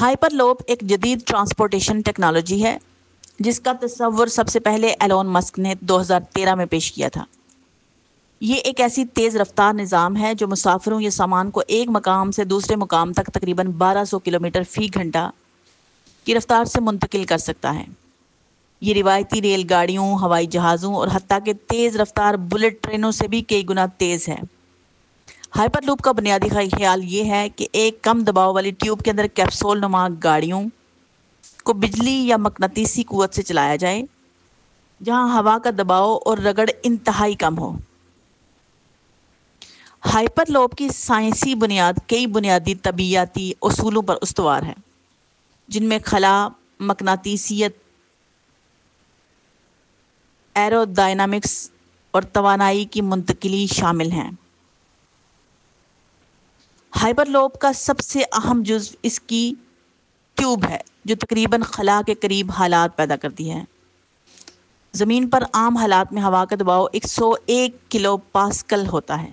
Hyper loop ایک جدید transportation technology ہے جس کا تصور سب سے پہلے ایلون مسک نے 2013 میں پیش کیا تھا۔ یہ ایک ایسی تیز رفتار نظام ہے جو مسافروں یا سامان کو ایک مقام سے دوسرے مقام تک تقریباً 1200 کلومیٹر فی گھنٹہ کی رفتار سے منتقل کر سکتا ہے۔ یہ روایتی ریل گاڑیوں، ہوائی جہازوں اور حتیٰ کہ تیز رفتار بلٹ ٹرینوں سے بھی کئی گنا تیز ہے۔ ہائپر لوپ کا بنیادی خیال یہ ہے کہ ایک کم دباؤ والی ٹیوب کے اندر کیپسول نما گاڑیوں کو بجلی یا مقناطیسی قوت سے چلایا جائے، جہاں ہوا کا دباؤ اور رگڑ انتہائی کم ہو۔ ہائپر لوپ کی سائنسی بنیاد کئی بنیادی طبیعیاتی اصولوں پر استوار ہے، جن میں خلا، مقناطیسیت، ایرودائنامکس اور توانائی کی منتقلی شامل ہیں۔ ہائپر لوپ کا سب سے اہم جزو اس کی ٹیوب ہے، جو تقریباً خلا کے قریب حالات پیدا کرتی ہے۔ زمین پر عام حالات میں ہوا کا دباؤ 101 کلو پاسکل ہوتا ہے،